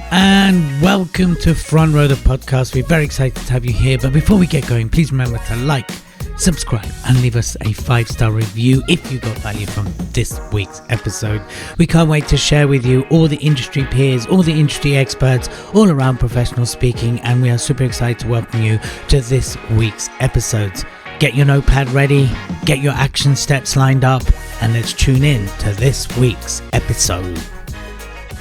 And welcome to Front Row the Podcast. We're very excited to have you here. But before we get going, please remember to like, subscribe, and leave us a 5-star review if you got value from this week's episode. We can't wait to share with you all the industry peers, all the industry experts, all around professional speaking. And we are super excited to welcome you to this week's episodes. Get your notepad ready, get your action steps lined up, and let's tune in to this week's episode.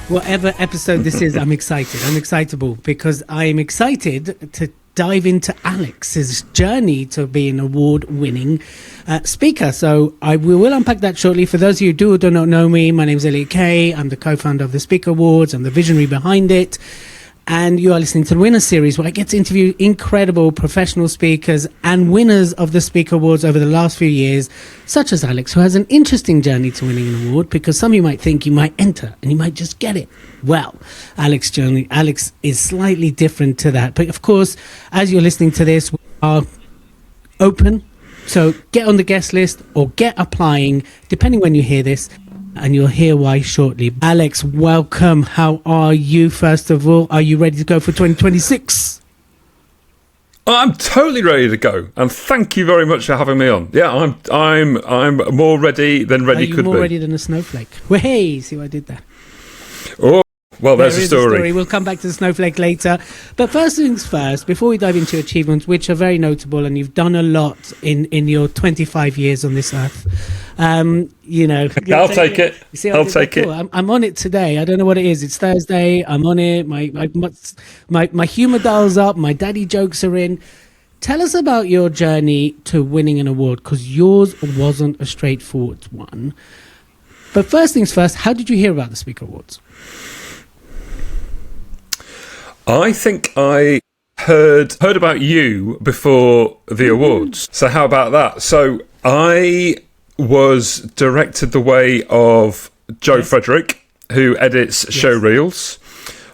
Whatever episode this is, I'm excited. I'm excitable because I'm excited to dive into Alex's journey to be an award-winning speaker. So we will unpack that shortly. For those of you who do or do not know me, my name is Elliot Kay. I'm the co-founder of the Speaker Awards. I'm the visionary behind it. And you are listening to the Winner Series, where I get to interview incredible professional speakers and winners of the Speaker Awards over the last few years, such as Alex, who has an interesting journey to winning an award, because some of you might think you might enter and you might just get it. Well, Alex's journey, Alex is slightly different to that. But of course, as you're listening to this, we are open. So get on the guest list or get applying, depending when you hear this. And you'll hear why shortly. Alex, welcome. How are you, first of all? Are you ready to go for 2026? I'm totally ready to go, and thank you very much for having me on. Yeah, I'm more ready than ready could be. More ready than a snowflake. Well, hey, see what I did there? Oh, well, there's a story. We'll come back to the snowflake later. But first things first, before we dive into your achievements, which are very notable, and you've done a lot in your 25 years on this earth. You know, I'll take it. I'll take it. Cool. I'm on it today. I don't know what it is. It's Thursday. I'm on it. My humor dial's up. My daddy jokes are in. Tell us about your journey to winning an award, because yours wasn't a straightforward one. But first things first, how did you hear about the Speaker Awards? I think I heard about you before the awards. So how about that? So I was directed the way of Joe Frederick, who edits show reels,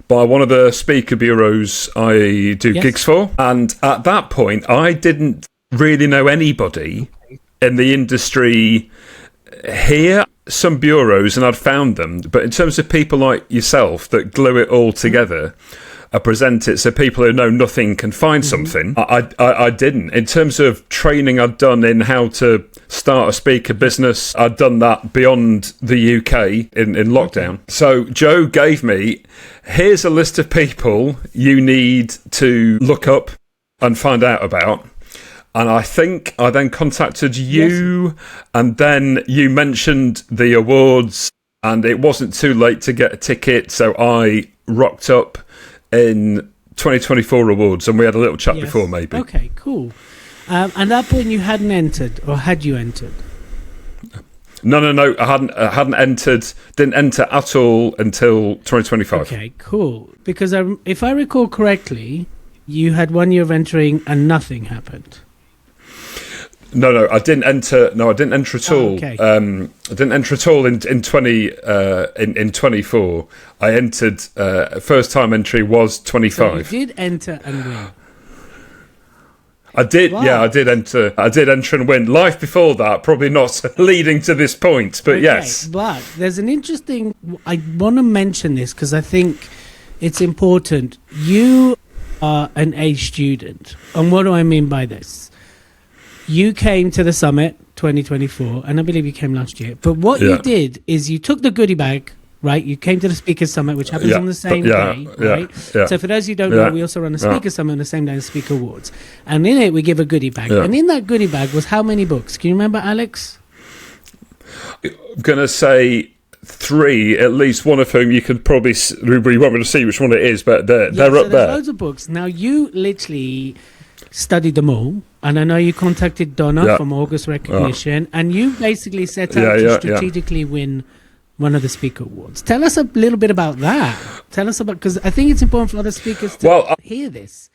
by one of the speaker bureaus I do gigs for. And at that point, I didn't really know anybody in the industry here. Some bureaus, and I'd found them, but in terms of people like yourself that glue it all together, present it so people who know nothing can find something. I didn't. In terms of training I'd done in how to start a speaker business, I'd done that beyond the UK in lockdown. So Joe gave me, here's a list of people you need to look up and find out about. And I think I then contacted you, and then you mentioned the awards, and it wasn't too late to get a ticket, so I rocked up in 2024 awards, and we had a little chat before, maybe. Okay, cool. And at that point you hadn't entered, or had you entered? No, I hadn't entered, didn't enter at all until 2025. Okay, cool. Because if I recall correctly, you had 1 year of entering and nothing happened. No, I didn't enter. No, I didn't enter at all. Okay. I didn't enter at all in 24. I entered. First time entry was 25. So you did enter and win. I did. Wow. Yeah, I did enter. I did enter and win. Life before that, probably not leading to this point, but yes. But there's an interesting. I want to mention this because I think it's important. You are an A student, and what do I mean by this? You came to the summit 2024, and I believe you came last year. But what you did is you took the goodie bag, right? You came to the Speaker Summit, which happens on the same day, right? Yeah. So for those who don't know, we also run a Speaker Summit on the same day as Speaker Awards. And in it, we give a goodie bag. Yeah. And in that goodie bag was how many books? Can you remember, Alex? I'm going to say 3, at least one of whom you could probably, you won't be able to see which one it is, but they're up there. There's loads of books. Now, you literally studied them all, and I know you contacted Donna from August Recognition, and you basically set out to strategically win one of the Speaker Awards. Tell us a little bit about that. Tell us about, because I think it's important for other speakers to hear this.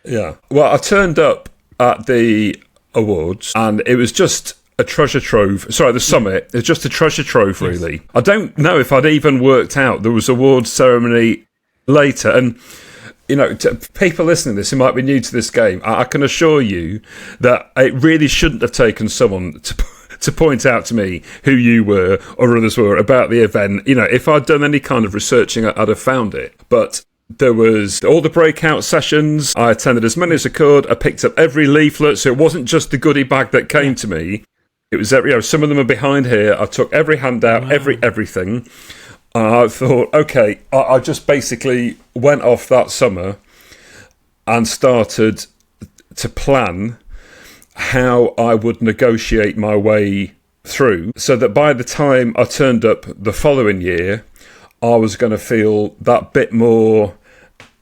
Yeah. Well, I turned up at the awards, and it was just a treasure trove. Sorry, the summit. It's just a treasure trove, really. I don't know if I'd even worked out there was awards ceremony later, and you know, to people listening to this who might be new to this game, I can assure you that it really shouldn't have taken someone to point out to me who you were or others were about the event. If I'd done any kind of researching, I'd have found it. But there was all the breakout sessions. I attended as many as I could. I picked up every leaflet, so it wasn't just the goodie bag that came to me. It was some of them are behind here. I took every handout, everything. I thought, okay, I just basically went off that summer and started to plan how I would negotiate my way through, so that by the time I turned up the following year, I was going to feel that bit more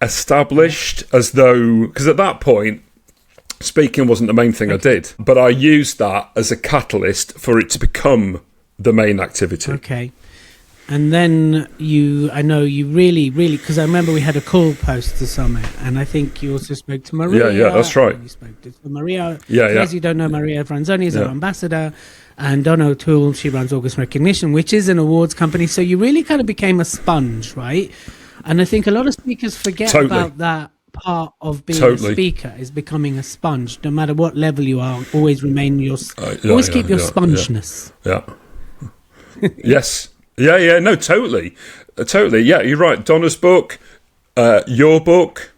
established, as though, because at that point, speaking wasn't the main thing I did, but I used that as a catalyst for it to become the main activity. Okay. And then I know you really, because I remember we had a call post the summit, and I think you also spoke to Maria. Yeah, that's right. You spoke to Maria. Yeah. As you don't know, Maria Franzoni is our ambassador, and Donna O'Toole, she runs August Recognition, which is an awards company. So you really kind of became a sponge, right? And I think a lot of speakers forget about that part of being a speaker, is becoming a sponge. No matter what level you are, always remain always keep your spongeness. Yeah. Yes. Yeah, no, totally. Yeah, you're right. Donna's book, your book.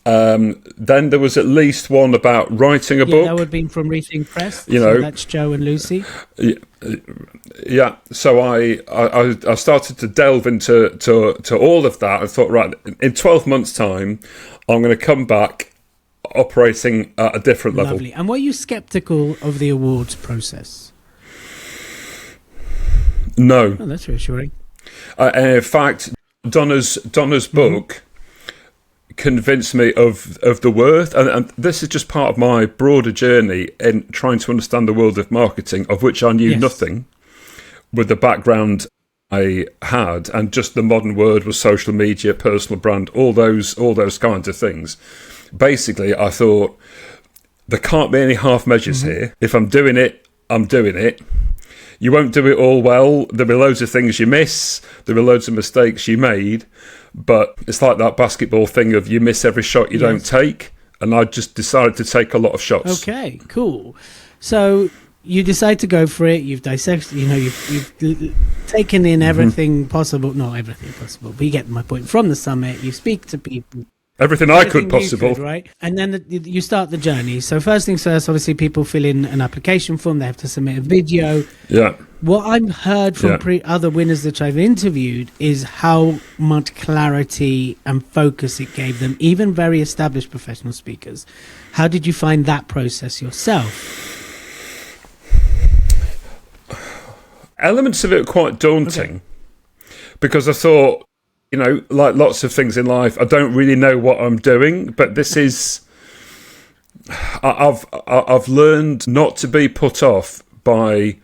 Then there was at least one about writing a book. That would have been from Rethink Press. So that's Joe and Lucy. Yeah. So I started to delve into all of that. I thought, right, in 12 months' time, I'm going to come back operating at a different level. Lovely. And were you sceptical of the awards process? No. Oh, that's reassuring. In fact, Donna's book convinced me of the worth, and this is just part of my broader journey in trying to understand the world of marketing, of which I knew nothing, with the background I had, and just the modern word was social media, personal brand, all those kinds of things. Basically, I thought there can't be any half measures here. If I'm doing it, I'm doing it. You won't do it all well. There'll be loads of things you miss. There'll be loads of mistakes you made. But it's like that basketball thing of you miss every shot you don't take. And I just decided to take a lot of shots. Okay, cool. So you decide to go for it. You've dissected, you've taken in everything possible. Not everything possible, but you get my point. From the summit, you speak to people. Everything I could possible. Right? And then you start the journey. So first things first, obviously people fill in an application form. They have to submit a video. Yeah. What I've heard from other winners that I've interviewed is how much clarity and focus it gave them, even very established professional speakers. How did you find that process yourself? Elements of it were quite daunting because I thought, like lots of things in life, I don't really know what I'm doing, but this is, I've learned not to be put off by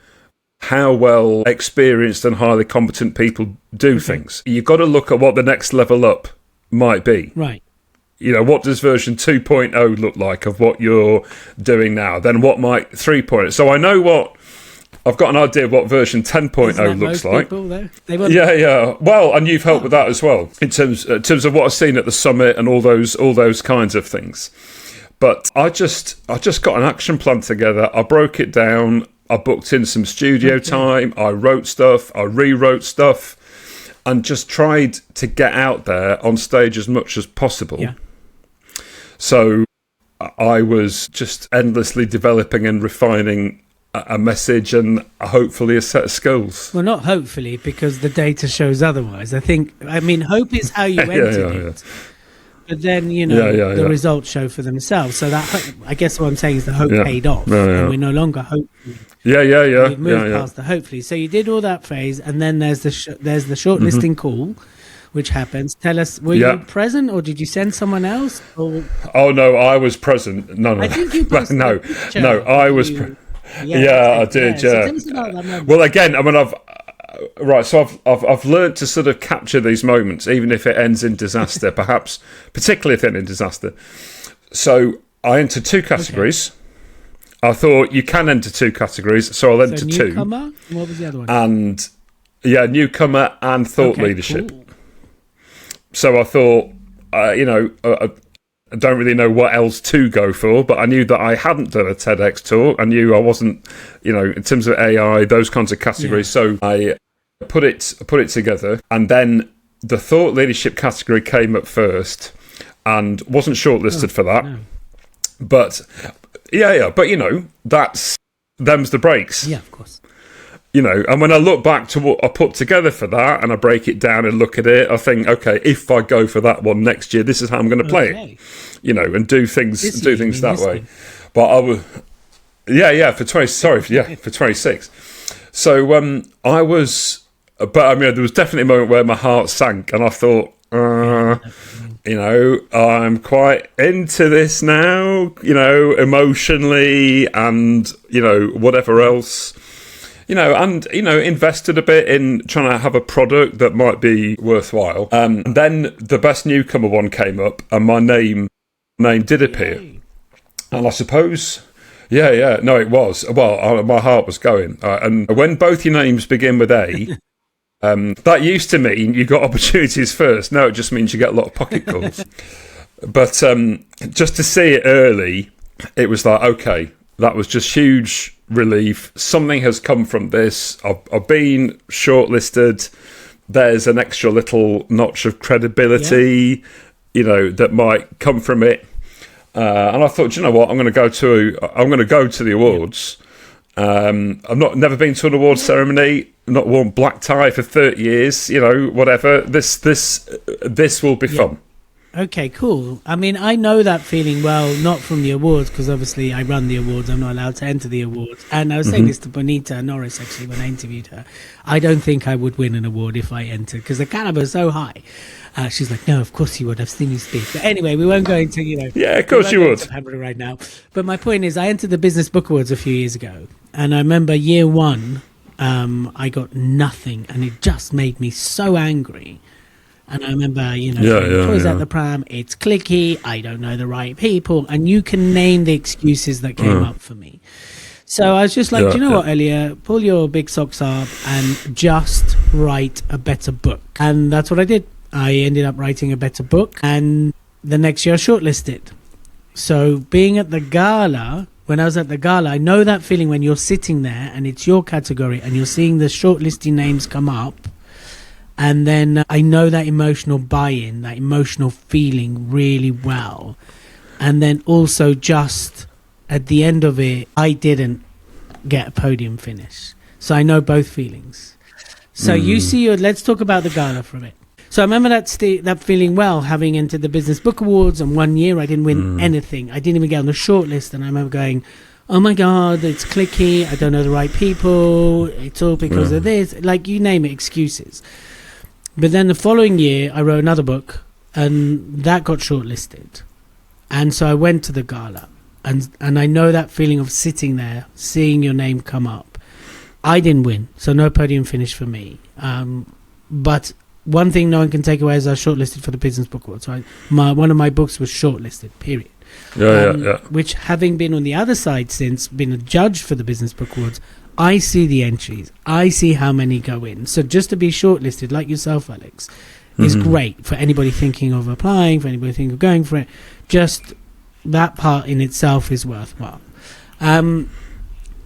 how well experienced and highly competent people do things. You've got to look at what the next level up might be. Right. What does version 2.0 look like of what you're doing now? Then what might 3.0? So I know I've got an idea of what version 10.0 looks like. Yeah. Well, and you've helped with that as well in terms of what I've seen at the summit and all those kinds of things. But I just got an action plan together. I broke it down. I booked in some studio time. I wrote stuff. I rewrote stuff, and just tried to get out there on stage as much as possible. Yeah. So I was just endlessly developing and refining a message and hopefully a set of skills. Well, not hopefully, because the data shows otherwise. Hope is how you enter it. But then, the results show for themselves. So that, I guess what I'm saying is the hope paid off. And we're no longer hopefully. We've moved past the hopefully. So you did all that phase, and then there's the shortlisting call, which happens. Tell us, were you present, or did you send someone else? Or? Oh, no, I was present. No. I think you posted no, I was present. I did. So tell us about that moment. Well, again, I've learned to sort of capture these moments, even if it ends in disaster, perhaps, particularly if it ends in disaster. So I entered two categories. I thought you can enter two categories, so I'll enter two. Newcomer? What was the other one? And newcomer and thought leadership. Cool. So I thought, don't really know what else to go for, but I knew that I hadn't done a TEDx talk. I knew I wasn't, in terms of AI, those kinds of categories. So I put it together, and then the thought leadership category came up first, and wasn't shortlisted for that. No. But but that's them's the breaks. Yeah, of course. And when I look back to what I put together for that, and I break it down and look at it, I think, okay, if I go for that one next year, this is how I'm going to play it, and do things that way. But I was, for 26. So I was, but I mean, there was definitely a moment where my heart sank, and I thought, I'm quite into this now, emotionally, and whatever else. Invested a bit in trying to have a product that might be worthwhile. And then the best newcomer one came up, and my name did appear. Yay. And I suppose, no, it was. Well, my heart was going. And when both your names begin with A, that used to mean you got opportunities first. Now it just means you get a lot of pocket calls. But just to see it early, it was like, okay, that was just huge relief. Something has come from this. I've been shortlisted. There's an extra little notch of credibility, that might come from it. And I thought, you know what, I'm going to go to the awards. I've never been to an awards ceremony. Not worn black tie for 30 years. Whatever. This will be fun. Okay, cool. I mean, I know that feeling well, not from the awards, because obviously I run the awards. I'm not allowed to enter the awards. And I was saying this to Bonita Norris, actually, when I interviewed her. I don't think I would win an award if I entered, because the caliber is so high. She's like, no, of course you would. I've seen you speak. But anyway, we won't go into, Yeah, of course you would. Right now. But my point is, I entered the Business Book Awards a few years ago. And I remember year one, I got nothing. And it just made me so angry. And I remember, toys at the pram, it's clicky, I don't know the right people, and you can name the excuses that came up for me. So I was just like, what, Elliot, pull your big socks up and just write a better book. And that's what I did. I ended up writing a better book, and the next year I shortlisted. So being at the gala, when I was at the gala, I know that feeling when you're sitting there and it's your category and you're seeing the shortlisting names come up. And then I know that emotional buy-in, that emotional feeling really well. And then also just at the end of it, I didn't get a podium finish. So I know both feelings. So let's talk about the gala for a bit. So I remember that feeling well, having entered the Business Book Awards, and one year I didn't win anything. I didn't even get on the shortlist. And I remember going, oh my God, it's clicky. I don't know the right people. It's all because of this. Like, you name it, excuses. But then the following year, I wrote another book, and that got shortlisted. And so I went to the gala, and I know that feeling of sitting there, seeing your name come up. I didn't win, so no podium finish for me. But one thing no one can take away is I was shortlisted for the Business Book Awards. So one of my books was shortlisted, period. Which, having been on the other side since, been a judge for the Business Book Awards, I see the entries. I see how many go in. So just to be shortlisted, like yourself, Alex, is great for anybody thinking of applying, for anybody thinking of going for it. Just that part in itself is worthwhile.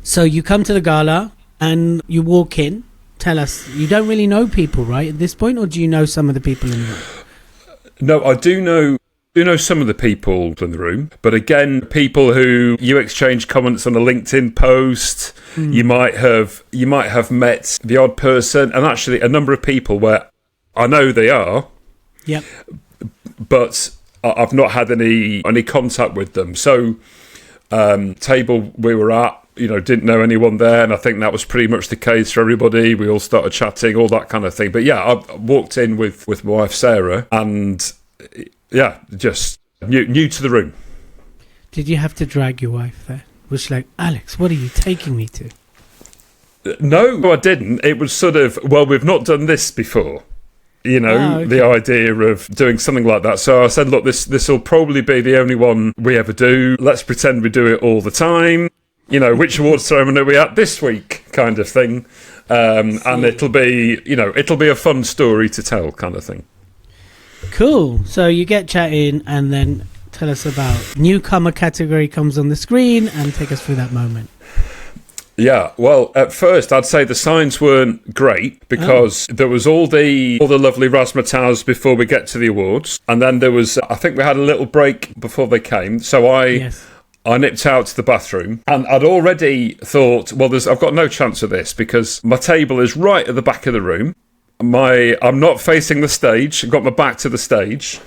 So you come to the gala and you walk in. Tell us, you don't really know people, right, at this point, or do you know some of the people in the room? No, I do know some of the people in the room, but again, people who you exchange comments on a LinkedIn post, you might have met the odd person, and actually a number of people where I know they are, but I've not had any contact with them. So table we were at, didn't know anyone there, and I think that was pretty much the case for everybody. We all started chatting, all that kind of thing. But yeah, I walked in with my wife Sarah, and just new to the room. Did you have to drag your wife there? Was she like, Alex, what are you taking me to? No, I didn't. It was sort of, well, we've not done this before. The idea of doing something like that. So I said, look, this will probably be the only one we ever do. Let's pretend we do it all the time. Which awards ceremony are we at this week, kind of thing. And it'll be a fun story to tell, kind of thing. Cool. So you get chatting, and then Tell us about newcomer category comes on the screen and take us through that moment. Yeah, well, at first I'd say the signs weren't great because there was all the lovely razzmatazz before we get to the awards, and then there was, I think we had a little break before they came, so I nipped out to the bathroom, and I'd already thought, well, I've got no chance of this because my table is right at the back of the room. I'm not facing the stage. I've got my back to the stage.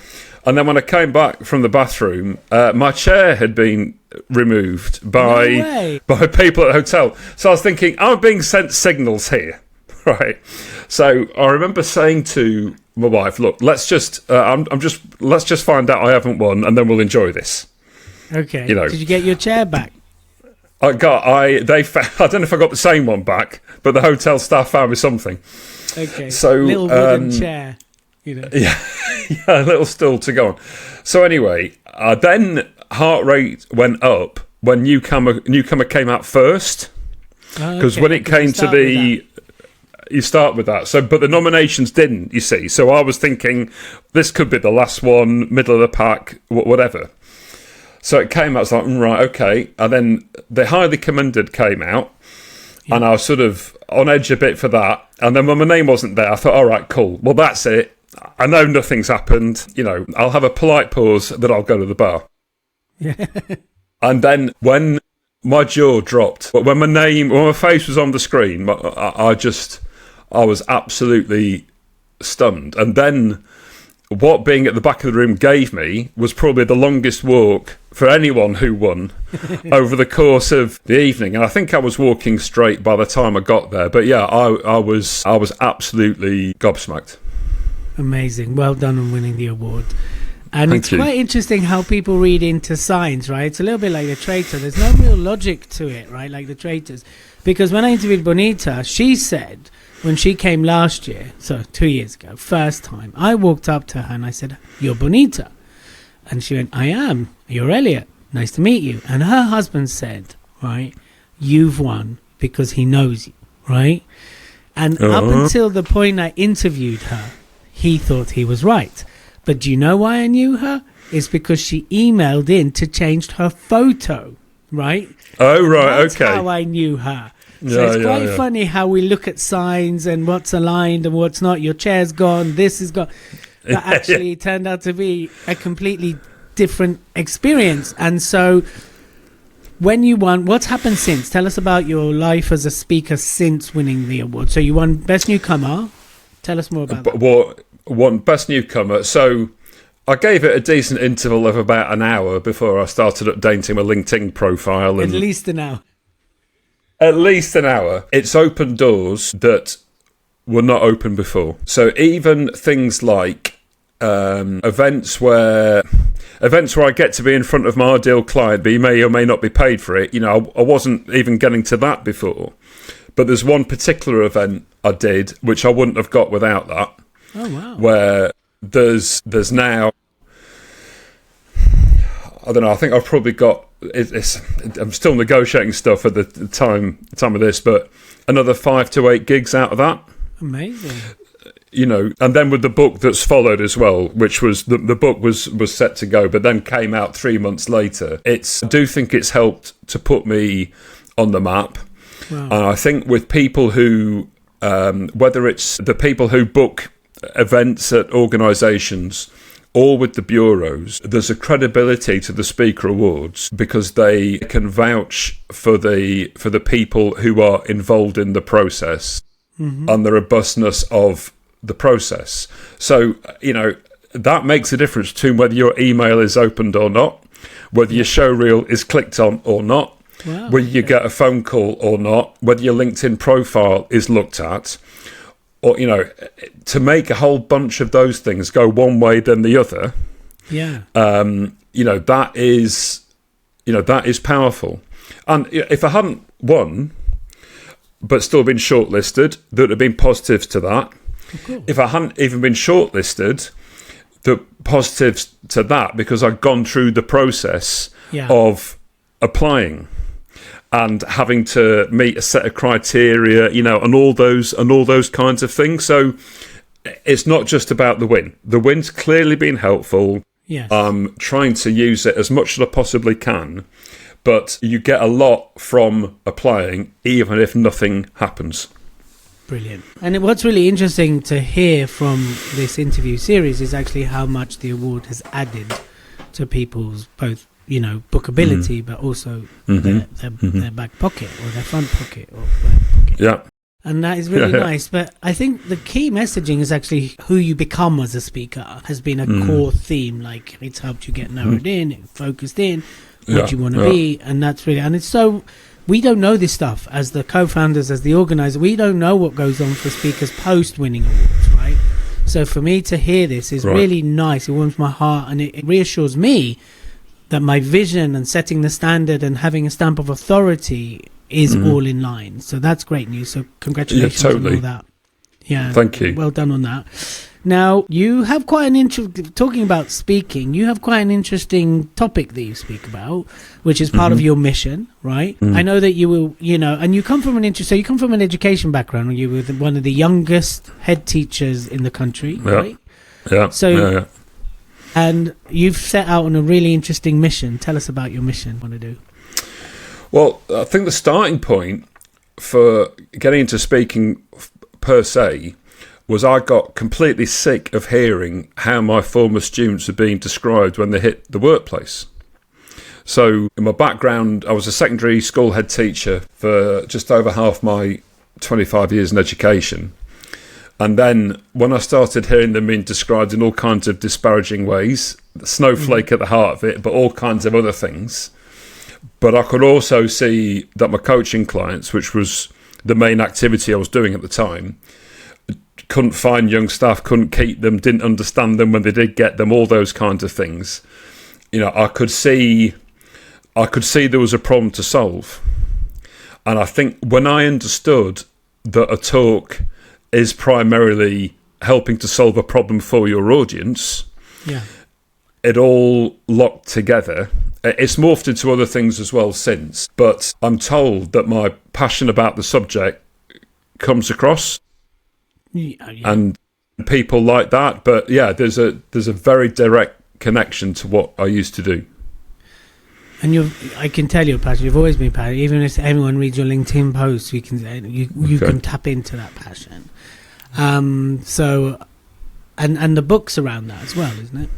And then when I came back from the bathroom, my chair had been removed by people at the hotel. So I was thinking, I'm being sent signals here, right? So I remember saying to my wife, "Look, let's just find out I haven't won, and then we'll enjoy this." Okay. Did you get your chair back? I don't know if I got the same one back, but the hotel staff found me something. Okay. So little wooden chair. Yeah, a little stool to go on. So anyway, then heart rate went up when newcomer came out first, because when it came to you start with that. So, but the nominations didn't. You see, so I was thinking this could be the last one, middle of the pack, whatever. So it came out. I was like, right, okay, and then the highly commended came out. Yeah. And I was sort of on edge a bit for that. And then when my name wasn't there, I thought, all right, cool. Well, that's it. I know nothing's happened. I'll have a polite pause, then I'll go to the bar. Yeah. And then when my jaw dropped, when my face was on the screen, I was absolutely stunned. And then what being at the back of the room gave me was probably the longest walk for anyone who won over the course of the evening. And I think I was walking straight by the time I got there. But yeah, I was absolutely gobsmacked. Amazing. Well done on winning the award. And Thank you. Quite interesting how people read into signs, right? It's a little bit like the traitor. There's no real logic to it, right? Like the traitors. Because when I interviewed Bonita, she said when she came last year, so 2 years ago, first time, I walked up to her and I said, "You're Bonita." And she went, "I am. You're Elliot. Nice to meet you." And her husband said, right, "You've won because he knows you," right? And up until the point I interviewed her, he thought he was right. But do you know why I knew her? It's because she emailed in to change her photo, right? Oh, right, That's how I knew her. So it's quite funny how we look at signs and what's aligned and what's not. Your chair's gone, this is gone. That actually turned out to be a completely different experience. And so when you won, what's happened since? Tell us about your life as a speaker since winning the award. So you won Best Newcomer. Tell us more about that. One Best Newcomer. So I gave it a decent interval of about an hour before I started updating my LinkedIn profile. At least an hour. At least an hour. It's opened doors that were not open before. So even things like events where I get to be in front of my ideal client, but you may or may not be paid for it. I wasn't even getting to that before. But there's one particular event I did, which I wouldn't have got without that. Oh, wow. Where there's now, I don't know, I think I've probably got, I'm still negotiating stuff at the time of this, but another 5 to 8 gigs out of that. Amazing. And then with the book that's followed as well, which was, the book was set to go, but then came out 3 months later. I do think it's helped to put me on the map. Wow. And I think with people who, whether it's the people who book events at organisations or with the bureaus, there's a credibility to the Speaker Awards because they can vouch for the people who are involved in the process and the robustness of the process. So, that makes a difference between whether your email is opened or not, whether your show reel is clicked on or not, whether you get a phone call or not, whether your LinkedIn profile is looked at, or, to make a whole bunch of those things go one way than the other. Yeah. That is powerful. And if I hadn't won, but still been shortlisted, there would have been positives to that. Cool. If I hadn't even been shortlisted, the positives to that, because I'd gone through the process of applying and having to meet a set of criteria, and all those kinds of things. So it's not just about the win. The win's clearly been helpful. Yes. Trying to use it as much as I possibly can, but you get a lot from applying, even if nothing happens. Brilliant. And what's really interesting to hear from this interview series is actually how much the award has added to people's both, bookability, but also their back pocket or their front pocket or back pocket. Yeah. And that is really nice. But I think the key messaging is actually who you become as a speaker has been a core theme. Like, it's helped you get narrowed in, focused in, what you want to be. And that's really, and it's so, we don't know this stuff as the co-founders, as the organizer. We don't know what goes on for speakers post winning awards, right? So for me to hear this is really nice. It warms my heart, and it reassures me that my vision and setting the standard and having a stamp of authority is all in line. So that's great news. So congratulations on all that. Yeah, thank you. Well done on that. Now, you have quite an talking about speaking, you have quite an interesting topic that you speak about, which is part of your mission, right? I know that you will, and you come from so you come from an education background, and you were one of the youngest head teachers in the country, right? Yeah. So, and you've set out on a really interesting mission. Tell us about your mission. What to do? Well, I think the starting point for getting into speaking per se was I got completely sick of hearing how my former students are being described when they hit the workplace. So in my background, I was a secondary school head teacher for just over half my 25 years in education. And then when I started hearing them being described in all kinds of disparaging ways, snowflake at the heart of it, but all kinds of other things. But I could also see that my coaching clients, which was the main activity I was doing at the time, couldn't find young staff, couldn't keep them, didn't understand them when they did get them, all those kinds of things. I could see there was a problem to solve. And I think when I understood that a talk is primarily helping to solve a problem for your audience, it all locked together. It's morphed into other things as well since, but I'm told that my passion about the subject comes across, and people like that. But there's a very direct connection to what I used to do. And I can tell you're passionate. You've always been passionate. Even if anyone reads your LinkedIn posts, you can tap into that passion. So, and the book's around that as well, isn't it?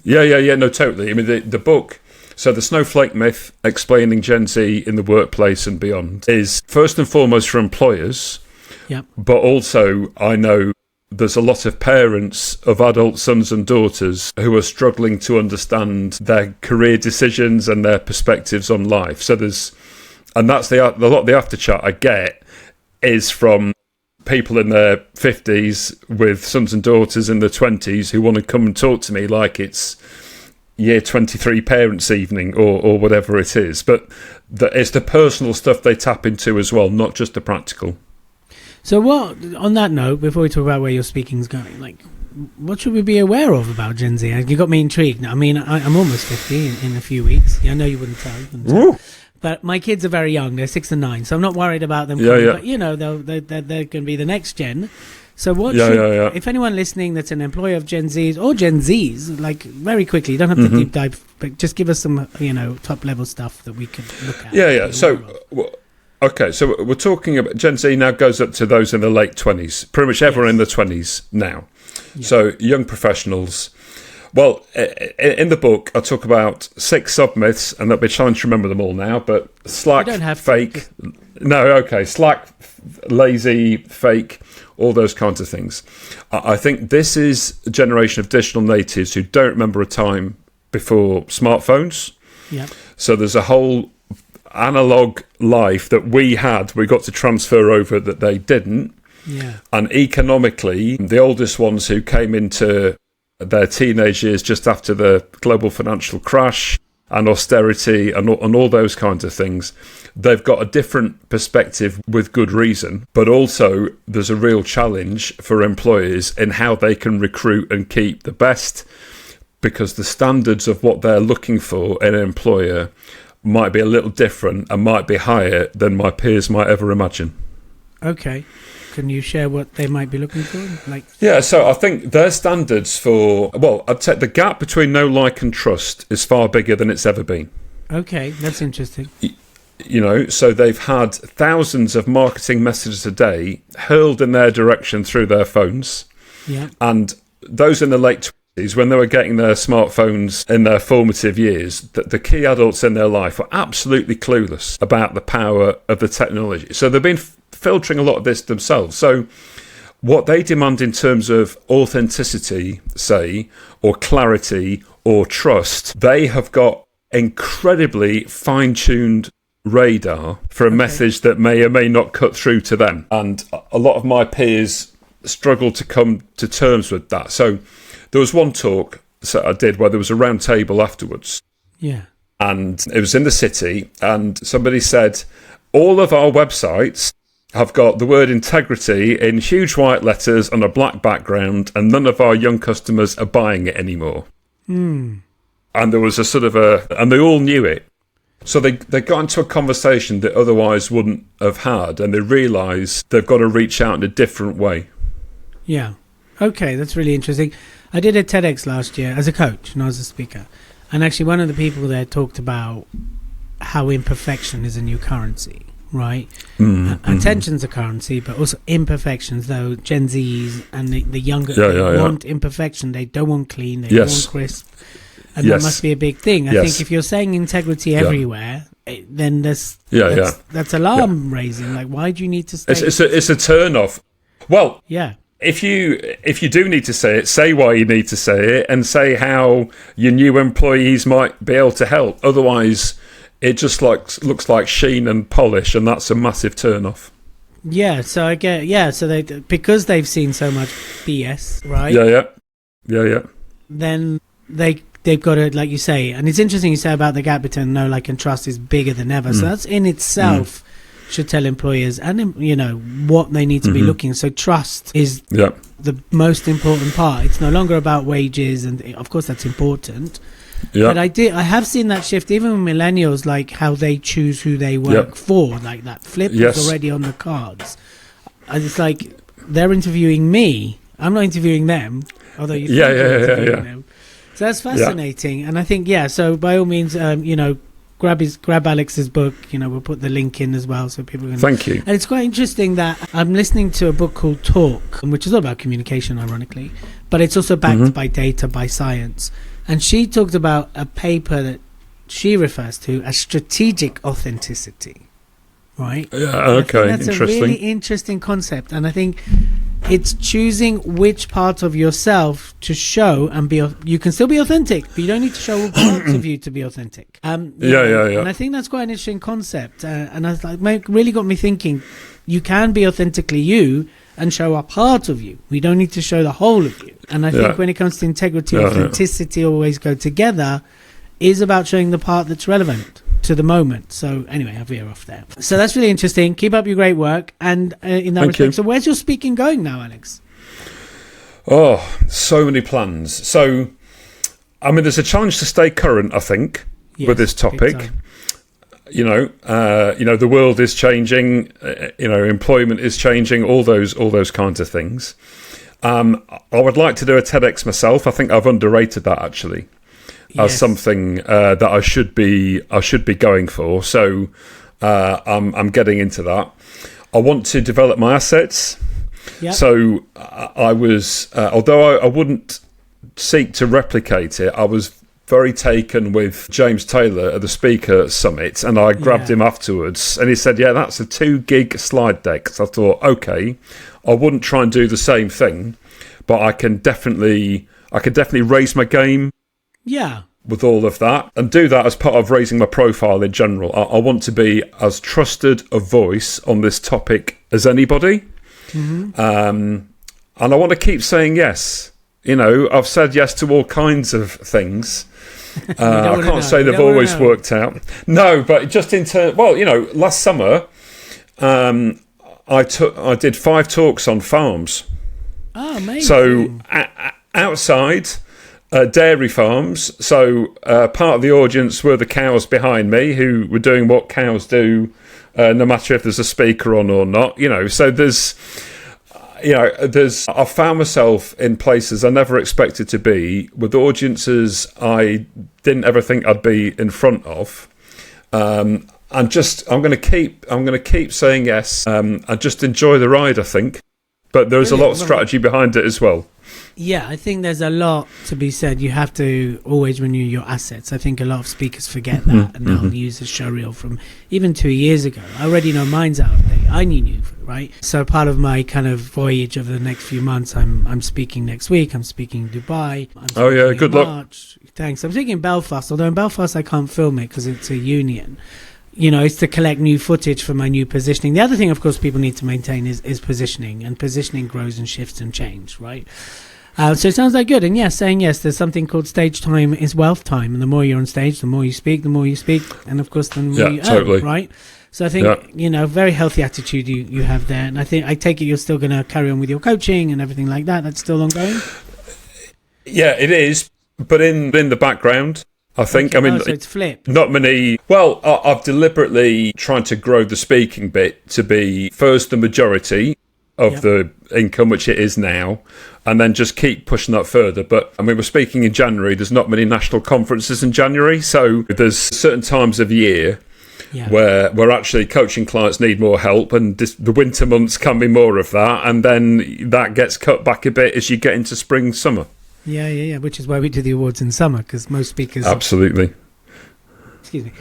Yeah. No, totally. I mean, the book. So the Snowflake Myth, explaining Gen Z in the workplace and beyond, is first and foremost for employers. Yep. But also, I know there's a lot of parents of adult sons and daughters who are struggling to understand their career decisions and their perspectives on life. So that's a lot of the after chat I get is from people in their 50s with sons and daughters in their 20s who want to come and talk to me like it's year 23 parents evening or whatever it is. But it's the personal stuff they tap into as well, not just the practical. So on that note, before we talk about where your speaking's going, like, what should we be aware of about Gen Z? You got me intrigued. I mean, I'm almost 50 in a few weeks. I know you wouldn't tell. But my kids are very young. They're 6 and 9. So I'm not worried about them. But, they're going to be the next gen. So if anyone listening that's an employer of Gen Zs or Gen Zs, like, very quickly, you don't have to deep dive, but just give us some, top level stuff that we could look at. So... Okay, so we're talking about Gen Z now goes up to those in the late 20s, pretty much everyone in the 20s now. Yeah. So young professionals. Well, in the book, I talk about 6 sub-myths, and that'll be a challenge to remember them all now, but slack, fake. No, okay, slack, lazy, fake, all those kinds of things. I think this is a generation of digital natives who don't remember a time before smartphones. Yeah. So there's a whole analog life that we got to transfer over that they didn't. And economically, the oldest ones who came into their teenage years just after the global financial crash and austerity and all those kinds of things, they've got a different perspective with good reason. But also there's a real challenge for employers in how they can recruit and keep the best, because the standards of what they're looking for in an employer might be a little different and might be higher than my peers might ever imagine. Okay. Can you share what they might be looking for? Yeah, so I think their standards for, well, I'd say the gap between know, like and trust is far bigger than it's ever been. Okay, that's interesting. So they've had thousands of marketing messages a day hurled in their direction through their phones. Yeah. And those in the late 20s, when they were getting their smartphones in their formative years, the key adults in their life were absolutely clueless about the power of the technology. So they've been filtering a lot of this themselves. So what they demand in terms of authenticity, say, or clarity or trust, they have got incredibly fine-tuned radar for a message that may or may not cut through to them. And a lot of my peers struggle to come to terms with that. So there was one talk that I did where there was a round table afterwards. Yeah. And it was in the city, and somebody said, all of our websites have got the word integrity in huge white letters on a black background, and none of our young customers are buying it anymore. And there was a sort of and they all knew it. So they got into a conversation that otherwise wouldn't have had, and they realised they've got to reach out in a different way. Yeah. Okay, that's really interesting. I did a TEDx last year as a coach, not as a speaker. And actually one of the people there talked about how imperfection is a new currency, right? Attention's a currency, but also imperfections, though Gen Zs and the younger want imperfection. They don't want clean, they want crisp. And that must be a big thing. I think if you're saying integrity everywhere, then that's alarm raising. Like, why do you need to say it's a turn off? Well, yeah. If you do need to say it, say why you need to say it, and say how your new employees might be able to help. Otherwise, it just looks like sheen and polish, and that's a massive turn off. Yeah, so I get so they, because they've seen so much BS, right? Yeah. Then they've got to, like you say, and it's interesting you say about the gap between know, like, and trust is bigger than ever. So that's in itself should tell employers and what they need to be looking. So trust is the most important part. It's no longer about wages, and of course that's important. But I have seen that shift even with millennials, like how they choose who they work for. Like that flip is already on the cards. And it's like they're interviewing me. I'm not interviewing them. Although you interviewing them. So that's fascinating. And I think so by all means, grab Alex's book. We'll put the link in as well so people can. Thank you. And it's quite interesting that I'm listening to a book called Talk, which is all about communication, ironically, but it's also backed by data, by science. And she talked about a paper that she refers to as strategic authenticity, right? Yeah. Okay. That's interesting. a really interesting concept, and I think it's choosing which part of yourself to show and be. You can still be authentic, but you don't need to show all parts of you to be authentic. And I think that's quite an interesting concept. And I was like, really got me thinking. You can be authentically you and show a part of you. We don't need to show the whole of you. And I think when it comes to integrity, authenticity always go together. Is about showing the part that's relevant to the moment. So anyway, I'll veer off there. So that's really interesting. Keep up your great work. And in that respect, so where's your speaking going now, Alex? Oh, so many plans. So, I mean, there's a challenge to stay current, I think, with this topic. The world is changing. Employment is changing. All those kinds of things. I would like to do a TEDx myself. I think I've underrated that actually. As something that I should be going for. So I'm getting into that. I want to develop my assets. Yep. So I was, although I wouldn't seek to replicate it, I was very taken with James Taylor at the Speaker Summit, and I grabbed him afterwards, and he said, that's a 2 gig slide deck. So I thought, okay, I wouldn't try and do the same thing, but I could definitely raise my game. Yeah. With all of that, and do that as part of raising my profile in general. I want to be as trusted a voice on this topic as anybody. And I want to keep saying yes. I've said yes to all kinds of things. I can't say they've always worked out. No, but just in terms... Well, last summer, I did 5 talks on farms. Oh, amazing. So, outside... dairy farms. So part of the audience were the cows behind me who were doing what cows do, no matter if there's a speaker on or not. So there's I've found myself in places I never expected to be, with audiences I didn't ever think I'd be in front of. I'm going to keep saying yes, and just enjoy the ride, I think. But there's a lot of strategy behind it as well. Yeah, I think there's a lot to be said. You have to always renew your assets. I think a lot of speakers forget that, and they'll use a show reel from even 2 years ago. I already know mine's out of date. I knew you, right? So part of my kind of voyage over the next few months, I'm speaking next week. I'm speaking in Dubai. Good luck. Thanks. I'm speaking in Belfast, although in Belfast I can't film it because it's a union. It's to collect new footage for my new positioning. The other thing, of course, people need to maintain is positioning, and positioning grows and shifts and change, right? So it sounds like good. And yes, saying yes, there's something called stage time is wealth time. And the more you're on stage, the more you speak. And of course, the more you earn, right? So I think, very healthy attitude you have there. And I take it you're still going to carry on with your coaching and everything like that. That's still ongoing? Yeah, it is. But in the background, I think. Okay. So it's flipped. Not many. Well, I've deliberately tried to grow the speaking bit to be first the majority of the income, which it is now, and then just keep pushing that further. But we're speaking in January. There's not many national conferences in January, so there's certain times of year where actually coaching clients need more help, and the winter months can be more of that, and then that gets cut back a bit as you get into spring, summer. Yeah. Which is why we do the awards in summer, because most speakers. Absolutely. Excuse me.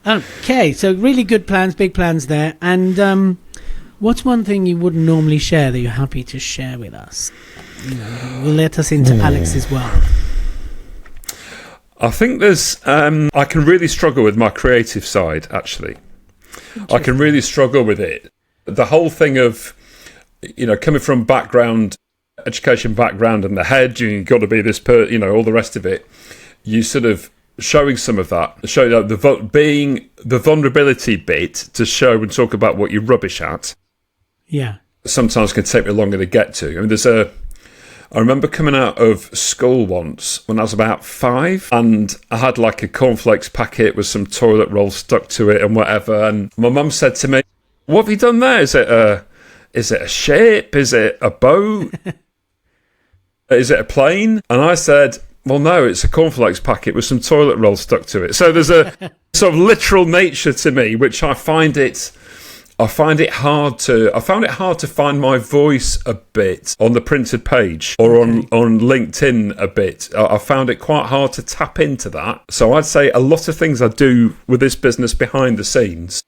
Okay, so really good plans, big plans there, and. What's one thing you wouldn't normally share that you're happy to share with us? Will let us into Alex's world. I think there's... I can really struggle with my creative side, actually. I can really struggle with it. The whole thing of, coming from education background and the head, you've got to be this, all the rest of it. You sort of showing some of that, being the vulnerability bit to show and talk about what you're rubbish at. Yeah. Sometimes can take me longer to get to. I remember coming out of school once when I was about 5, and I had like a cornflakes packet with some toilet roll stuck to it and whatever. And my mum said to me, "What have you done there? Is it a ship? Is it a boat? Is it a plane?" And I said, "Well, no, it's a cornflakes packet with some toilet roll stuck to it." So there's a sort of literal nature to me, which I find it hard to find my voice a bit on the printed page or on LinkedIn a bit. I found it quite hard to tap into that. So I'd say a lot of things I do with this business behind the scenes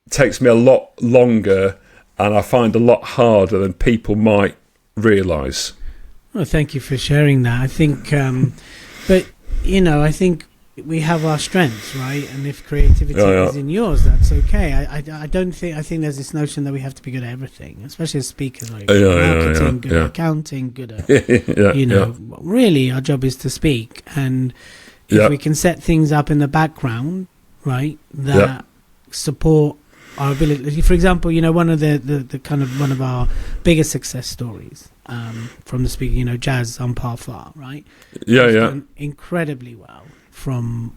takes me a lot longer, and I find a lot harder than people might realise. Well, thank you for sharing that. I think, I think we have our strengths, right? And if creativity is in yours, that's okay. I think there's this notion that we have to be good at everything, especially as speakers, like marketing, good at accounting, good at, really our job is to speak. And if we can set things up in the background, right, that support our ability. For example, one of the kind of one of our biggest success stories from the speaker, Jazz on Par Far, right? Done incredibly well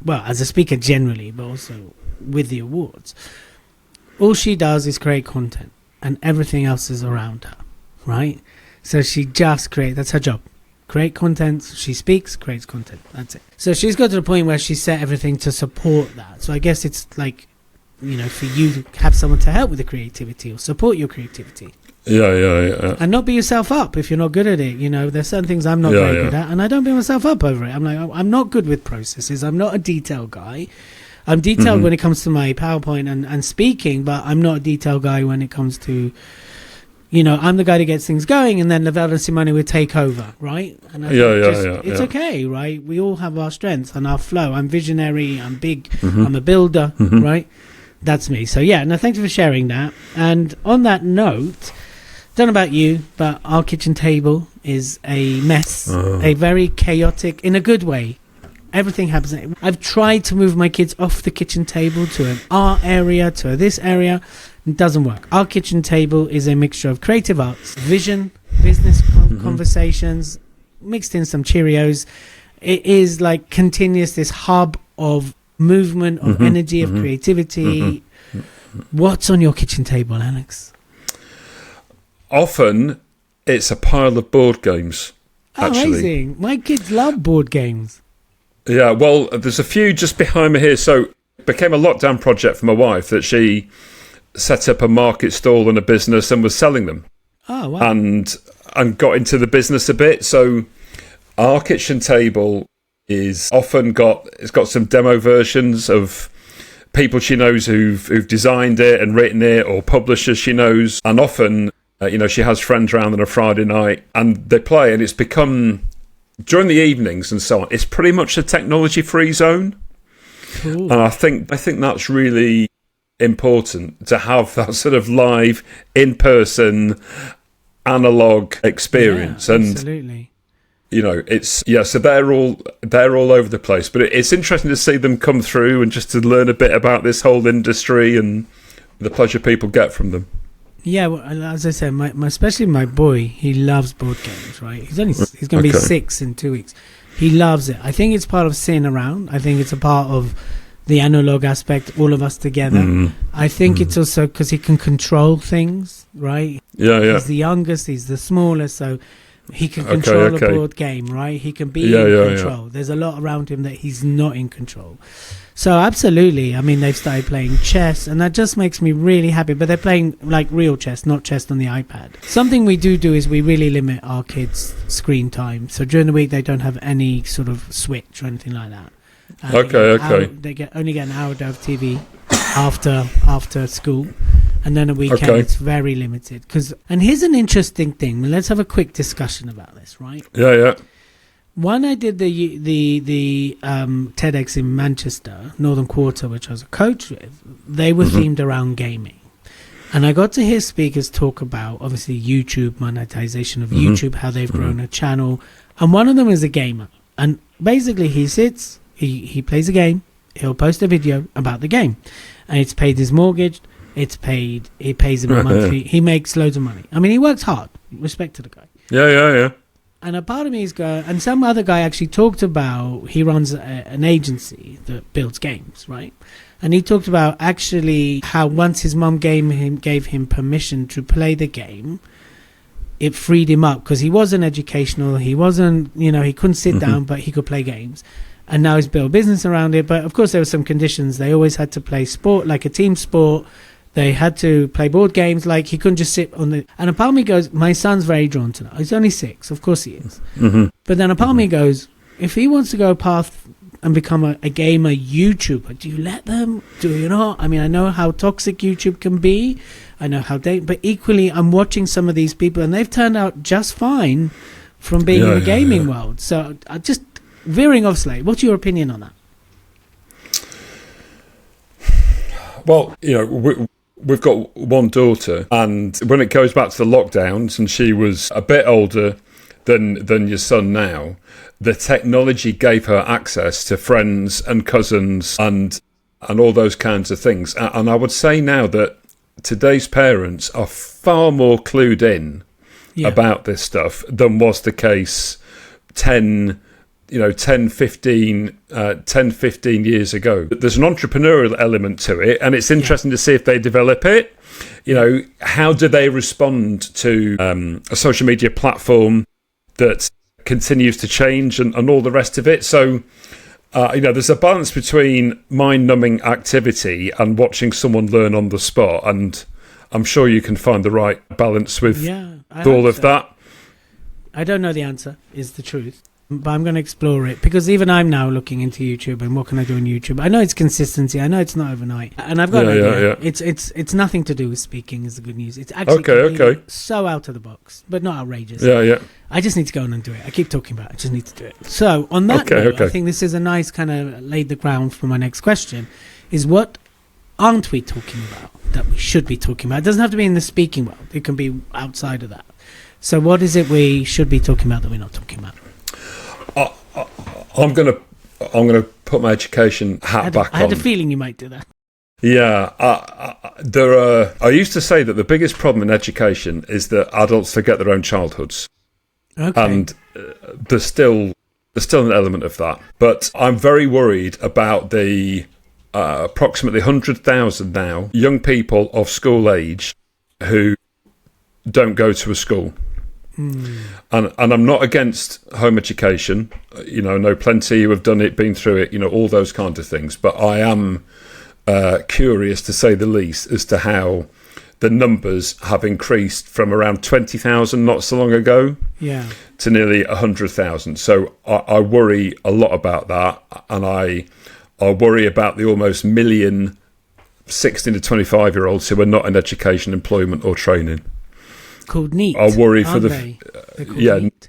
as a speaker generally, but also with the awards. All she does is create content, and everything else is around her, right? So she just creates. That's her job. Create content. She speaks, creates content. That's it. So she's got to the point where she set everything to support that. So I guess it's like, for you to have someone to help with the creativity or support your creativity. Yeah. And not beat yourself up if you're not good at it. There's certain things I'm not very good at, and I don't beat myself up over it. I'm like, I'm not good with processes. I'm not a detail guy. I'm detailed when it comes to my PowerPoint and speaking, but I'm not a detail guy when it comes to, I'm the guy that gets things going, and then Lavelle and Simone will take over, right? And it's okay, right? We all have our strengths and our flow. I'm visionary. I'm big. I'm a builder, right? That's me. So thank you for sharing that. And on that note, don't know about you, but our kitchen table is a mess, a very chaotic, in a good way. Everything happens. I've tried to move my kids off the kitchen table to an art area, to this area. It doesn't work. Our kitchen table is a mixture of creative arts, vision, business conversations, mixed in some Cheerios. It is like continuous, this hub of movement, of energy, of creativity. What's on your kitchen table, Alex? often it's a pile of board games. Actually. Amazing. My kids love board games. Yeah, well, there's a few just behind me here. So it became a lockdown project for my wife that she set up a market stall and a business and was selling them. Oh, wow. And got into the business a bit. So our kitchen table is often got some demo versions of people she knows who've designed it and written it, or publishers she knows, and often she has friends around on a Friday night and they play, and it's become, during the evenings and so on, it's pretty much a technology free zone. Cool. And I think that's really important, to have that sort of live, in person, analog experience. Yeah, and absolutely. So they're all over the place, but it's interesting to see them come through and just to learn a bit about this whole industry and the pleasure people get from them. Yeah, well, as I said, especially my boy, he loves board games, right? He's going to be 6 in 2 weeks. He loves it. I think it's part of sitting around. I think it's a part of the analog aspect, all of us together. I think it's also because he can control things, right? Yeah. He's the youngest, he's the smallest, so he can control a board game, right? He can be in control. There's a lot around him that he's not in control. So absolutely, I mean, they've started playing chess, and that just makes me really happy. But they're playing like real chess, not chess on the iPad. Something we do is we really limit our kids' screen time. So during the week, they don't have any sort of switch or anything like that. They only get an hour of TV after school, and then a weekend it's very limited. And here's an interesting thing. Let's have a quick discussion about this, right? Yeah. When I did the TEDx in Manchester, Northern Quarter, which I was a coach with, they were themed around gaming. And I got to hear speakers talk about, obviously, YouTube, monetization of YouTube, how they've grown a channel. And one of them is a gamer. And basically he sits, he plays a game, he'll post a video about the game. And it's paid his mortgage, he pays him a monthly, he makes loads of money. I mean, he works hard, respect to the guy. Yeah. And a part of me is going, and some other guy actually talked about, he runs an agency that builds games, right? And he talked about actually how once his mum gave him permission to play the game, it freed him up because he wasn't educational, he wasn't, he couldn't sit down, but he could play games. And now he's built a business around it. But of course, there were some conditions. They always had to play sport, like a team sport. They had to play board games, like he couldn't just sit on the... And a part of me goes, my son's very drawn to that. He's only 6, of course he is. But then a part of me goes, if he wants to go a path and become a gamer YouTuber, do you let them? Do you not? I mean, I know how toxic YouTube can be. I know how but equally, I'm watching some of these people and they've turned out just fine from being in the gaming world. So I just veering off slightly. What's your opinion on that? Well, we've got one daughter, and when it goes back to the lockdowns, and she was a bit older than your son now, the technology gave her access to friends and cousins and all those kinds of things. And I would say now that today's parents are far more clued in about this stuff than was the case 10, 15 years ago. There's an entrepreneurial element to it, and it's interesting to see if they develop it. How do they respond to a social media platform that continues to change and all the rest of it? So, there's a balance between mind-numbing activity and watching someone learn on the spot, and I'm sure you can find the right balance with all of that. I don't know the answer, is the truth. But I'm going to explore it, because even I'm now looking into YouTube and what can I do on YouTube. I know it's consistency. I know it's not overnight, and I've got an idea. It's nothing to do with speaking. Is the good news. It's actually so out of the box, but not outrageous. I just need to go on and do it. I keep talking about it. I just need to do it. So on that note, I think this is a nice kind of laid the ground for my next question. Is what aren't we talking about that we should be talking about? It doesn't have to be in the speaking world. It can be outside of that. So what is it we should be talking about that we're not talking about? I'm gonna put my education hat back on. I had a feeling you might do that. Yeah, I used to say that the biggest problem in education is that adults forget their own childhoods, and there's still an element of that. But I'm very worried about the approximately 100,000 now young people of school age who don't go to a school. And I'm not against home education. I know plenty who have done it, been through it, all those kind of things. But I am curious, to say the least, as to how the numbers have increased from around 20,000 not so long ago to nearly 100,000. So I worry a lot about that. And I worry about the almost million 16 to 25-year-olds who are not in education, employment or training. Called NEET. I worry for NEET.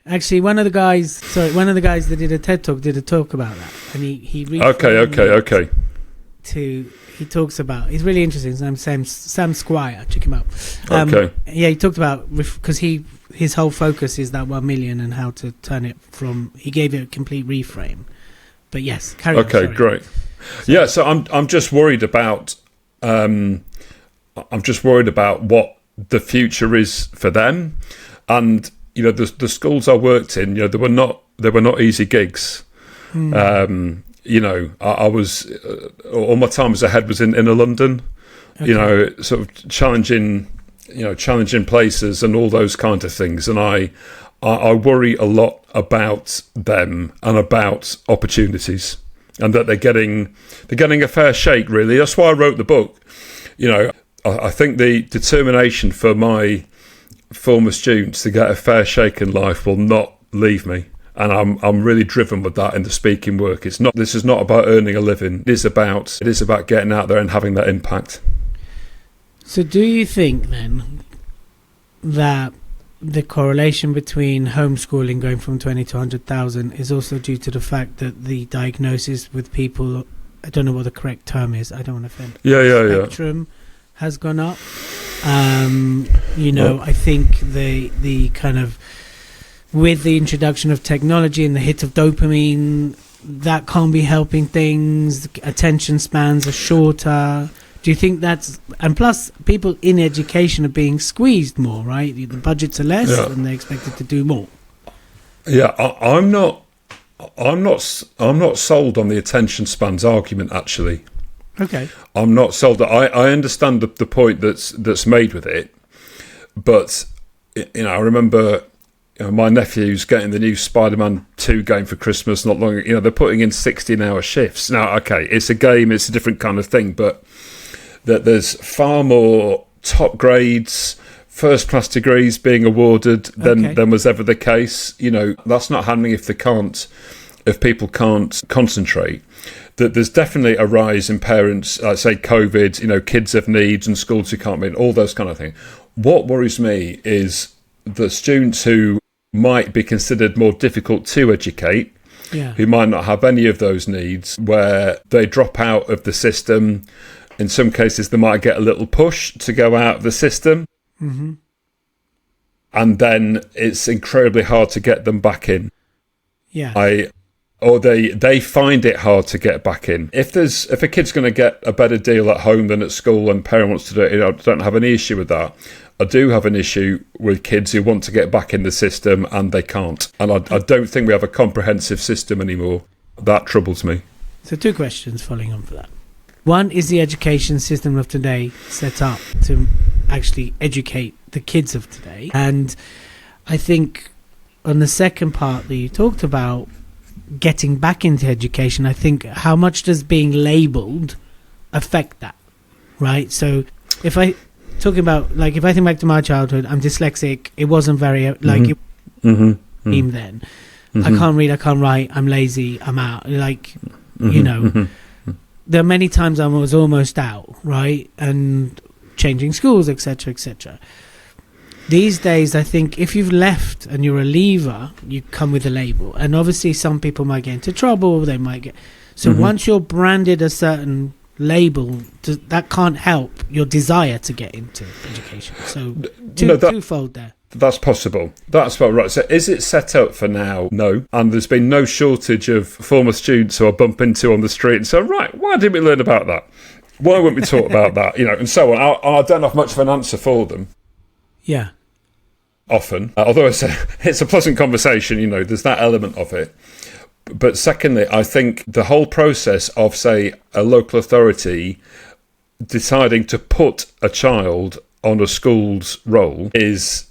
Actually, one of the guys that did a TED talk about that, and he okay. He talks about, he's really interesting. His name's Sam Squire. Check him out. He talked about, because his whole focus is that 1 million and how to turn it from. He gave it a complete reframe. But yes, carry on. Okay, great. So I'm just worried about. I'm just worried about what the future is for them, and the schools I worked in, they were not easy gigs. I was all my time as a head was in inner London, sort of challenging places and all those kind of things, and I worry a lot about them and about opportunities, and that they're getting a fair shake. Really, that's why I wrote the book. I think the determination for my former students to get a fair shake in life will not leave me, and I'm really driven with that in the speaking work. This is not about earning a living. It is about getting out there and having that impact. So, do you think then that the correlation between homeschooling going from 20 to 100,000 is also due to the fact that the diagnosis with people, I don't know what the correct term is, I don't want to offend, spectrum has gone up? I think the kind of, with the introduction of technology and the hit of dopamine, that can't be helping things. Attention spans are shorter. Do you think that's, and plus people in education are being squeezed more, right? The budgets are less and they're expected to do more. I'm not sold on the attention spans argument, actually. Okay. I'm not sold. I understand the point that's made with it, but I remember my nephew's getting the new Spider-Man 2 game for Christmas not long. They're putting in 16-hour shifts now. Okay, it's a game, it's a different kind of thing, but that there's far more top grades, first-class degrees being awarded than was ever the case. That's not happening if people can't concentrate. That there's definitely a rise in parents, say COVID, kids have needs and schools who can't meet, all those kind of things. What worries me is the students who might be considered more difficult to educate, who might not have any of those needs, where they drop out of the system. In some cases, they might get a little push to go out of the system. Mm-hmm. And then it's incredibly hard to get them back in. Yeah. Or they find it hard to get back in. If a kid's going to get a better deal at home than at school and parent wants to do it, I don't have any issue with that. I do have an issue with kids who want to get back in the system and they can't. And I don't think we have a comprehensive system anymore. That troubles me. So 2 questions following on for that. One, is the education system of today set up to actually educate the kids of today? And I think on the second part that you talked about, getting back into education, I think, how much does being labelled affect that, right? So if I think back to my childhood, I'm dyslexic, it wasn't very then I can't read, I can't write, I'm lazy, I'm out, there are many times I was almost out, right? And changing schools, etc. These days, I think if you've left and you're a leaver, you come with a label. And obviously some people might get into trouble, they might get... So once you're branded a certain label, that can't help your desire to get into education. So twofold there. That's possible. That's about right. So is it set up for now? No. And there's been no shortage of former students who I bump into on the street and say, right, why didn't we learn about that? Why weren't we taught about that? And so on. I don't have much of an answer for them. Yeah. Often. Although it's a pleasant conversation, there's that element of it. But secondly, I think the whole process of, say, a local authority deciding to put a child on a school's role is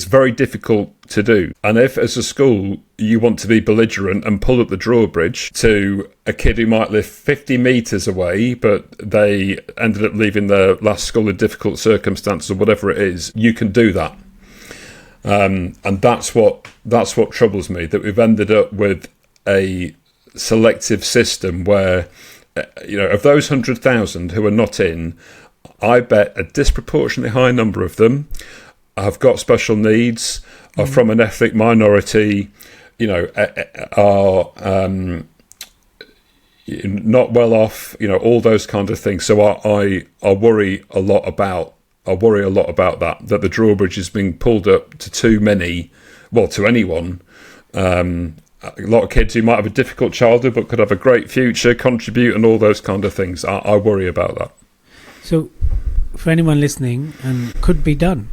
very difficult to do. And if as a school you want to be belligerent and pull up the drawbridge to a kid who might live 50 metres away, but they ended up leaving their last school in difficult circumstances or whatever it is, you can do that. And that's what troubles me, that we've ended up with a selective system where, of those 100,000 who are not in, I bet a disproportionately high number of them have got special needs, are from an ethnic minority, are not well off, all those kind of things. So I worry a lot about that the drawbridge is being pulled up to too many, to anyone. A lot of kids who might have a difficult childhood but could have a great future, contribute, and all those kind of things. I worry about that. So, for anyone listening, and could be done.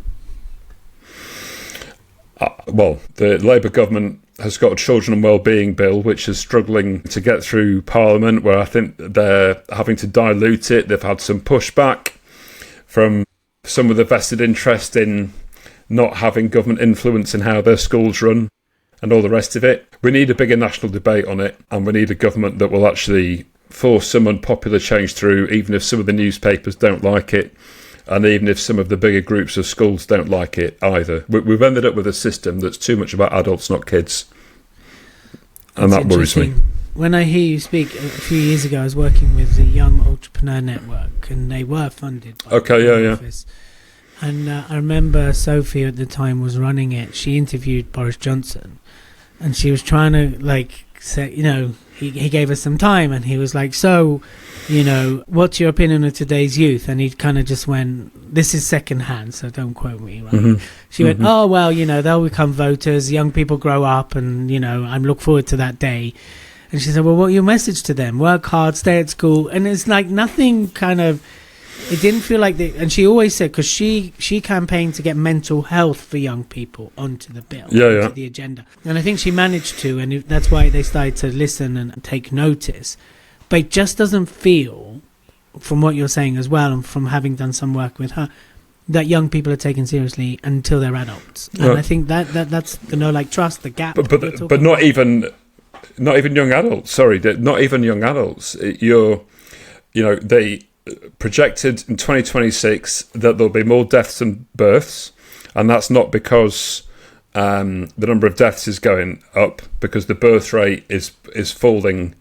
The Labour government has got a children and wellbeing bill which is struggling to get through Parliament, where I think they're having to dilute it. They've had some pushback from some of the vested interest in not having government influence in how their schools run and all the rest of it. We need a bigger national debate on it, and we need a government that will actually force some unpopular change through, even if some of the newspapers don't like it, and even if some of the bigger groups of schools don't like it either. We've ended up with a system that's too much about adults, not kids. And that worries me. When I hear you speak, a few years ago I was working with the Young Entrepreneur Network, and they were funded by the office. And I remember Sophie at the time was running it. She interviewed Boris Johnson, and she was trying to say, he gave us some time, and he was like, so, what's your opinion of today's youth? And he kind of just went, this is secondhand, so don't quote me, right? Mm-hmm. She went, oh, well, they'll become voters, young people grow up, and, I look forward to that day. And she said, well, what's your message to them? Work hard, stay at school. And it's like nothing it didn't feel like and she always said, because she campaigned to get mental health for young people onto the bill, onto the agenda. And I think she managed to, and that's why they started to listen and take notice. But it just doesn't feel, from what you're saying as well, and from having done some work with her, that young people are taken seriously until they're adults. And I think that's trust the gap. But not even young adults. Sorry, not even young adults. They projected in 2026 that there'll be more deaths than births, and that's not because the number of deaths is going up, because the birth rate is falling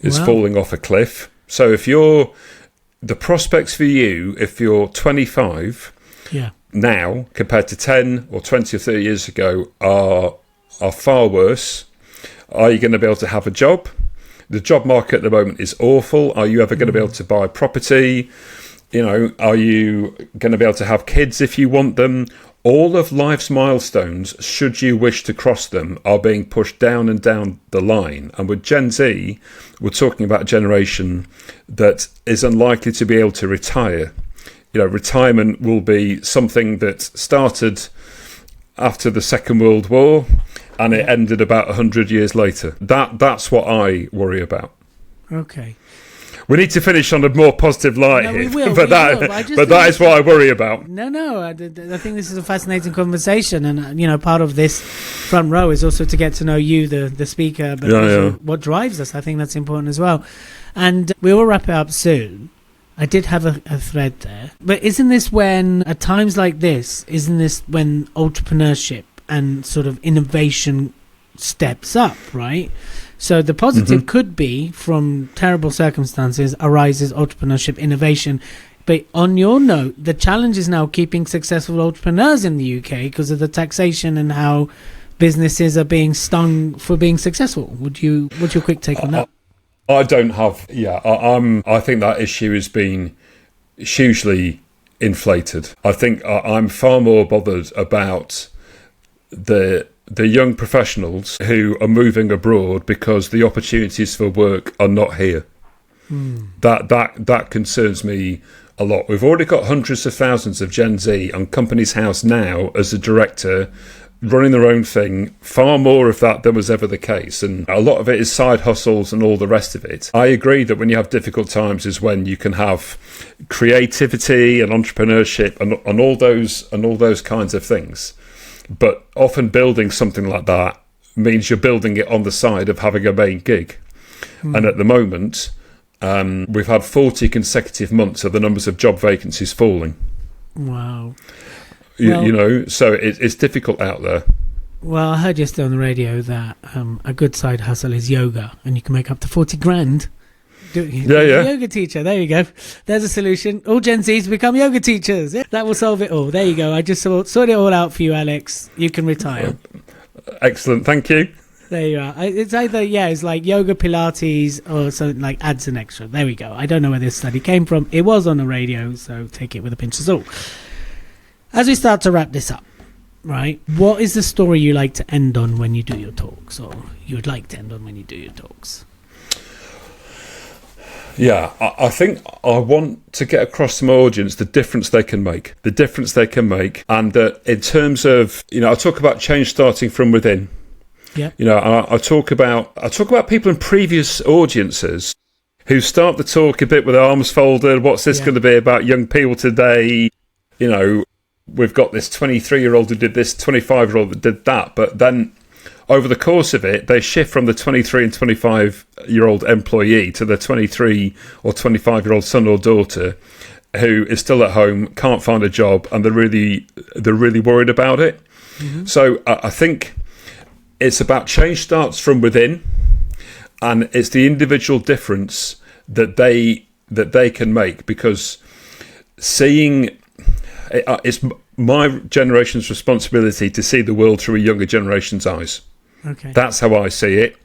off a cliff. So if the prospects for you, if you're 25 now compared to 10 or 20 or 30 years ago are far worse. Are you going to be able to have a job? The job market at the moment is awful. Are you ever going to be able to buy property? Are you going to be able to have kids if you want them? All of life's milestones, should you wish to cross them, are being pushed down and down the line. And with Gen Z, we're talking about a generation that is unlikely to be able to retire. Retirement will be something that started after the Second World War, and it ended about 100 years later. That's what I worry about. Okay. We need to finish on a more positive light here. We will. That is what I worry about. No. I think this is a fascinating conversation, and part of this front row is also to get to know you, the speaker, but also what drives us. I think that's important as well. And we will wrap it up soon. I did have a thread there, but isn't this when, at times like this, when entrepreneurship and sort of innovation steps up, right? So the positive could be, from terrible circumstances arises entrepreneurship, innovation. But on your note, the challenge is now keeping successful entrepreneurs in the UK because of the taxation and how businesses are being stung for being successful. What's your quick take on that? I don't have. I think that issue has been hugely inflated. I think I'm far more bothered about the young professionals who are moving abroad because the opportunities for work are not here. That concerns me a lot. We've already got hundreds of thousands of Gen Z on Companies House now as a director running their own thing, far more of that than was ever the case. And a lot of it is side hustles and all the rest of it. I agree that when you have difficult times is when you can have creativity and entrepreneurship and all those kinds of things. But often building something like that means you're building it on the side of having a main gig. And at the moment, we've had 40 consecutive months of the numbers of job vacancies falling. Wow. So it's difficult out there. Well, I heard yesterday on the radio that a good side hustle is yoga, and you can make up to 40 grand. Yoga teacher. There you go. There's a solution. All Gen Zs become yoga teachers. Yeah, that will solve it all. There you go. I just sorted it all out for you, Alex. You can retire. Excellent. Thank you. There you are. It's either, it's like yoga, Pilates, or something like adds an extra. There we go. I don't know where this study came from. It was on the radio, so take it with a pinch of salt. As we start to wrap this up, right, what is the story you like to end on when you do your talks, or you would like to end on when you do your talks? Yeah, I think I want to get across to my audience the difference they can make, and that in terms of, I talk about change starting from within. Yeah. I talk about people in previous audiences who start the talk a bit with their arms folded. What's this going to be about young people today? We've got this 23-year-old who did this, 25-year-old that did that, but then over the course of it, they shift from the 23 and 25-year-old employee to the 23 or 25-year-old son or daughter who is still at home, can't find a job, and they're really worried about it. Mm-hmm. So I think it's about change starts from within, and it's the individual difference that they can make, because it's my generation's responsibility to see the world through a younger generation's eyes. Okay. That's how I see it.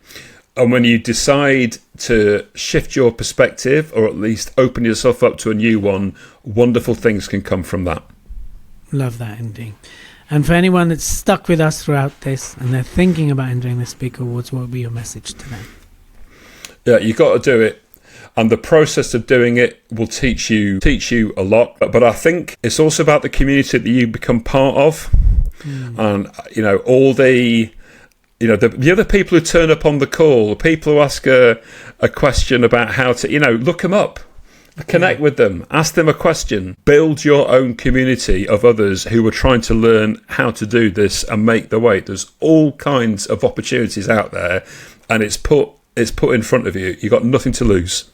And when you decide to shift your perspective, or at least open yourself up to a new one, wonderful things can come from that. Love that ending. And for anyone that's stuck with us throughout this and they're thinking about entering the Speaker Awards, what would be your message to them? Yeah, you've got to do it. And the process of doing it will teach you a lot. But I think it's also about the community that you become part of. And, all the other people who turn up on the call, people who ask a question about how to, look them up, connect with them, ask them a question, build your own community of others who are trying to learn how to do this and make the way. There's all kinds of opportunities out there, and it's put in front of you. You've got nothing to lose.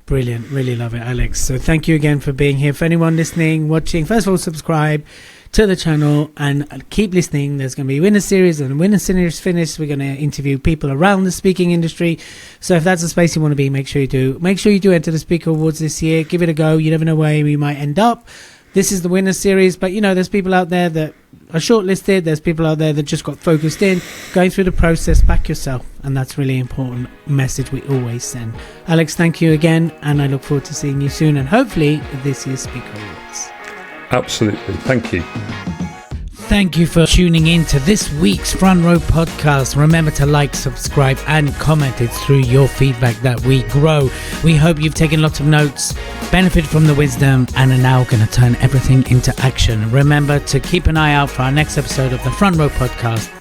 Brilliant. Really love it, Alex. So thank you again for being here. For anyone listening, watching, first of all, subscribe to the channel and keep listening. There's going to be a winner series, and when winner series finished, we're going to interview people around the speaking industry. So if that's a space you want to be, make sure you do. Make sure you do enter the Speaker Awards this year. Give it a go. You never know where we might end up. This is the winner series, but there's people out there that are shortlisted. There's people out there that just got focused in. Going through the process, back yourself, and that's really important message we always send. Alex, thank you again, and I look forward to seeing you soon, and hopefully this year's Speaker Awards. Absolutely. Thank you. Thank you for tuning in to this week's Front Row Podcast. Remember to like, subscribe, and comment. It's through your feedback that we grow. We hope you've taken lots of notes, benefited from the wisdom, and are now going to turn everything into action. Remember to keep an eye out for our next episode of the Front Row Podcast.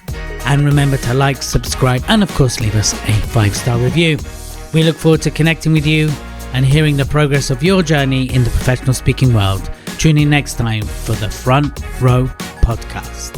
And remember to like, subscribe, and of course leave us a 5-star review. We look forward to connecting with you and hearing the progress of your journey in the professional speaking world. Tune in next time for the Front Row Podcast.